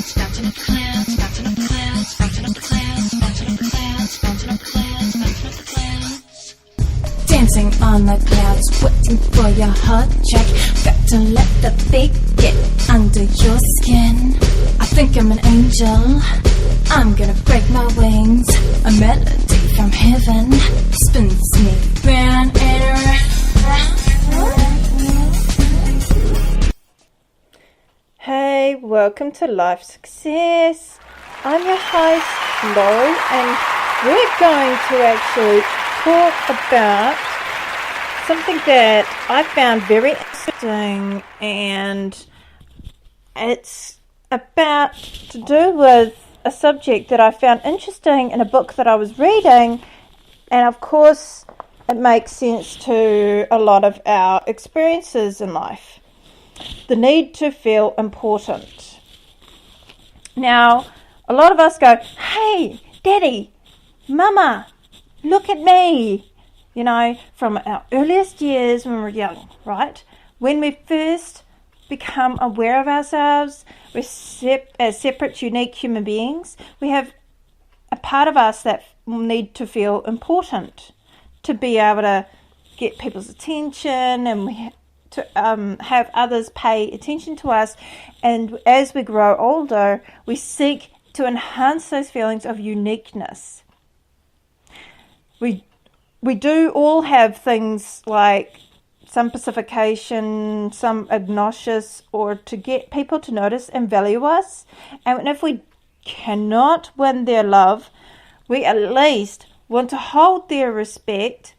Dancing on the clouds, waiting for your heart check. Got to let the beat get under your skin. I think I'm an angel, I'm gonna break my wings. A melody from heaven spins me round and around. Hey, welcome to Life Success. I'm your host, Laurie, and we're going to actually talk about something that I found very interesting, and it's about to do with a subject that I found interesting in a book that I was reading, and of course it makes sense to a lot of our experiences in life. The need to feel important. Now, a lot of us go, hey, Daddy, Mama, look at me. You know, from our earliest years when we're young, right? When we first become aware of ourselves, we're as separate, unique human beings, we have a part of us that need to feel important, to be able to get people's attention, and we to have others pay attention to us. And as we grow older, we seek to enhance those feelings of uniqueness. We do all have things like some pacification, some obnoxious, or to get people to notice and value us. And if we cannot win their love, we at least want to hold their respect.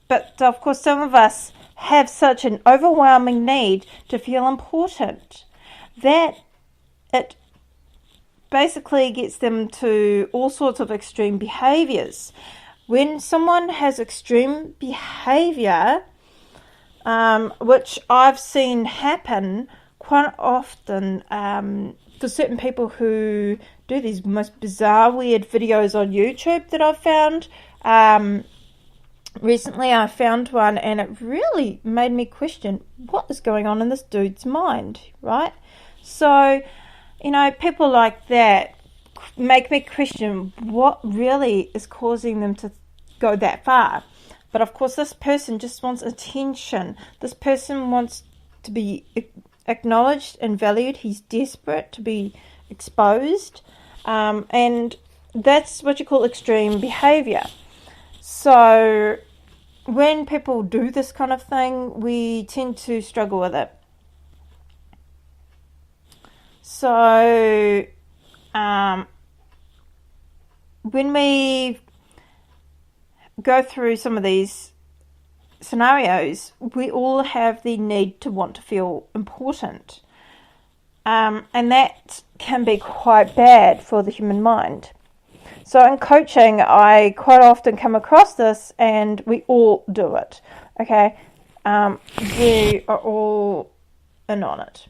But of course, some of us have such an overwhelming need to feel important that it basically gets them to all sorts of extreme behaviors. When someone has extreme behavior, which I've seen happen quite often for certain people who do these most bizarre, weird videos on YouTube that I've found. Recently I found one, and it really made me question what is going on in this dude's mind, right? So, you know, people like that make me question what really is causing them to go that far. But of course, this person just wants attention. This person wants to be acknowledged and valued. He's desperate to be exposed. And that's what you call extreme behavior. So when people do this kind of thing, we tend to struggle with it. So when we go through some of these scenarios, we all have the need to want to feel important. And that can be quite bad for the human mind. So in coaching, I quite often come across this, and we all do it, okay? We are all in on it.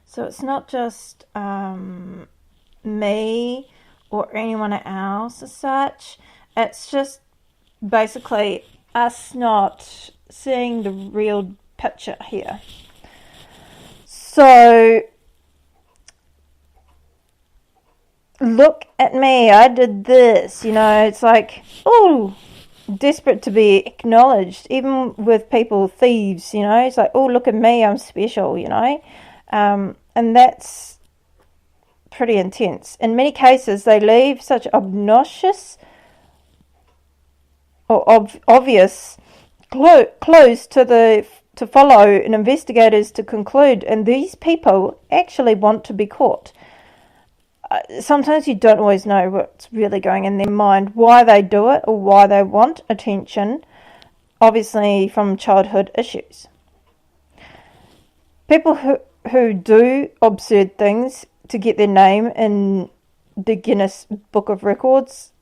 So it's not just me or anyone else as such. It's just basically us not seeing the real picture here. So, look at me, I did this, you know, it's like, oh, desperate to be acknowledged, even with people, thieves, you know, it's like, oh, look at me, I'm special, you know, and that's pretty intense. In many cases, they leave such obnoxious or obvious clues to follow and investigators to conclude, and these people actually want to be caught. Sometimes you don't always know what's really going in their mind, why they do it or why they want attention, obviously from childhood issues. People who do absurd things to get their name in the Guinness Book of Records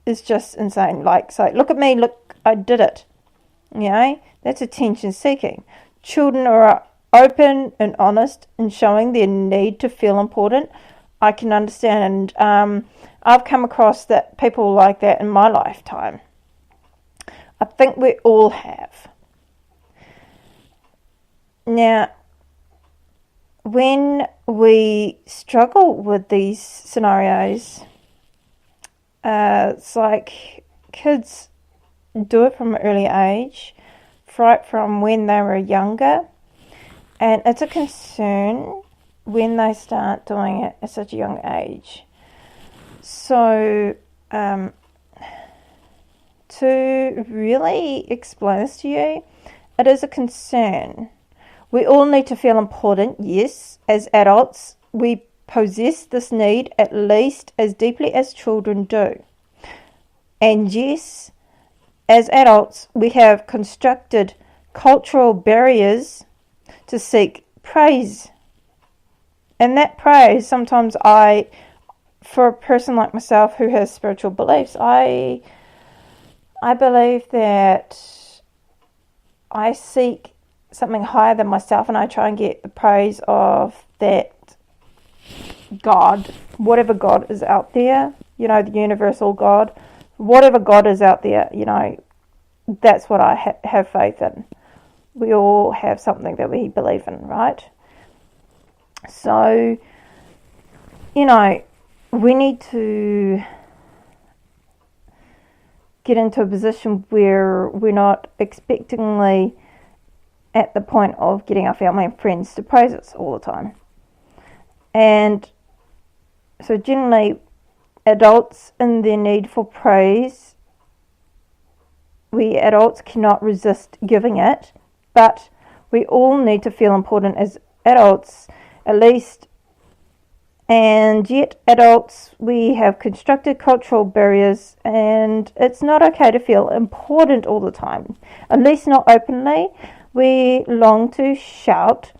is just insane. Like, say, look at me, look, I did it. You know, that's attention seeking. Children are open and honest in showing their need to feel important. I can understand. I've come across that people like that in my lifetime. I think we all have. Now, when we struggle with these scenarios, it's like kids do it from an early age, right from when they were younger, and it's a concern when they start doing it at such a young age. So, to really explain this to you, it is a concern. We all need to feel important, yes. As adults, we possess this need at least as deeply as children do. And yes, as adults, we have constructed cultural barriers to seek praise. And that praise, sometimes for a person like myself who has spiritual beliefs, I believe that I seek something higher than myself, and I try and get the praise of that God, whatever God is out there, the universal God, whatever God is out there, that's what I have faith in. We all have something that we believe in, right? So, we need to get into a position where we're not expectingly at the point of getting our family and friends to praise us all the time. And so generally, adults in their need for praise, we adults cannot resist giving it, but we all need to feel important as adults, at least. And yet adults, we have constructed cultural barriers, and it's not okay to feel important all the time, at least not openly. We long to shout,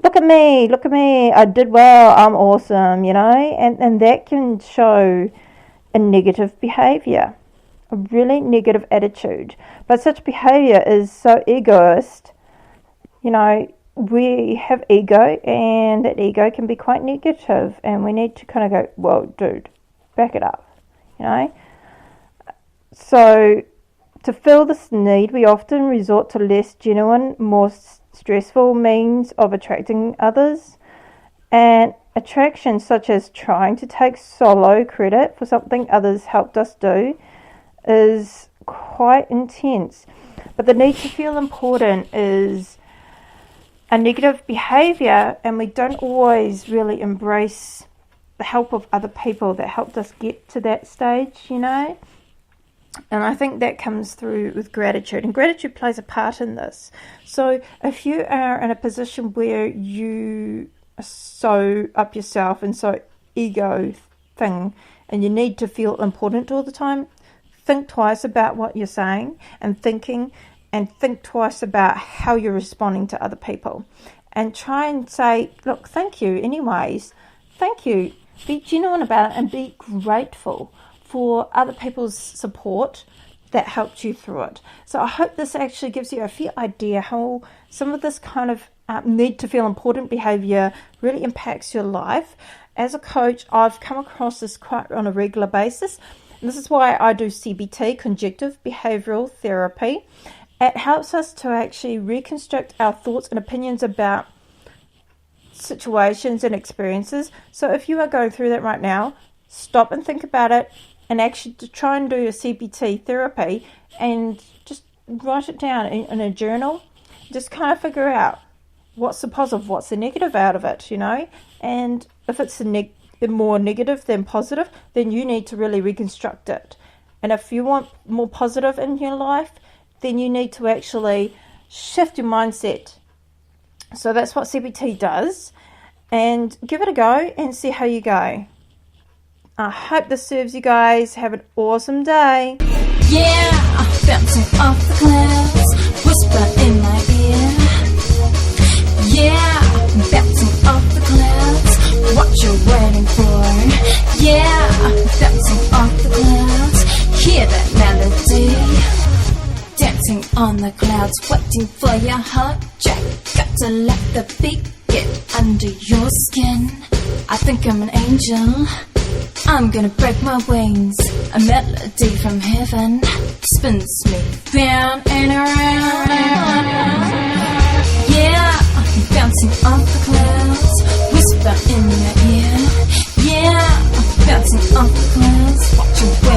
look at me, I did well, I'm awesome, and that can show a negative behaviour, a really negative attitude. But such behaviour is so egoist. We have ego, and that ego can be quite negative, and we need to kind of go, whoa, dude, back it up, So, to fill this need, we often resort to less genuine, more stressful means of attracting others, and attraction such as trying to take solo credit for something others helped us do is quite intense. But the need to feel important is a negative behaviour, and we don't always really embrace the help of other people that helped us get to that stage, And I think that comes through with gratitude, and gratitude plays a part in this. So if you are in a position where you are so up yourself and so ego thing, and you need to feel important all the time, think twice about what you're saying and thinking, and think twice about how you're responding to other people, and try and say, look, thank you anyways, thank you, be genuine about it, and be grateful for other people's support that helped you through it. So I hope this actually gives you a fair idea how some of this kind of need to feel important behaviour really impacts your life. As a coach, I've come across this quite on a regular basis, and this is why I do CBT, Conjunctive Behavioural Therapy. It helps us to actually reconstruct our thoughts and opinions about situations and experiences. So if you are going through that right now, stop and think about it, and actually to try and do your CBT therapy, and just write it down in a journal. Just kind of figure out what's the positive, what's the negative out of it, And if it's more negative than positive, then you need to really reconstruct it. And if you want more positive in your life, then you need to actually shift your mindset. So that's what CBT does. And give it a go and see how you go. I hope this serves you guys. Have an awesome day. Yeah, I'm bouncing off the clouds, whisper in my ear. Yeah, I'm bouncing off the clouds, what you're waiting for. Yeah, I'm bouncing off the clouds, hear that melody. Dancing on the clouds, waiting for your heart jack. Got to let the beat get under your skin. I think I'm an angel, I'm gonna break my wings. A melody from heaven spins me round and around. Yeah, I'm bouncing off the clouds, whisper in your ear. Yeah, bouncing off the clouds, watching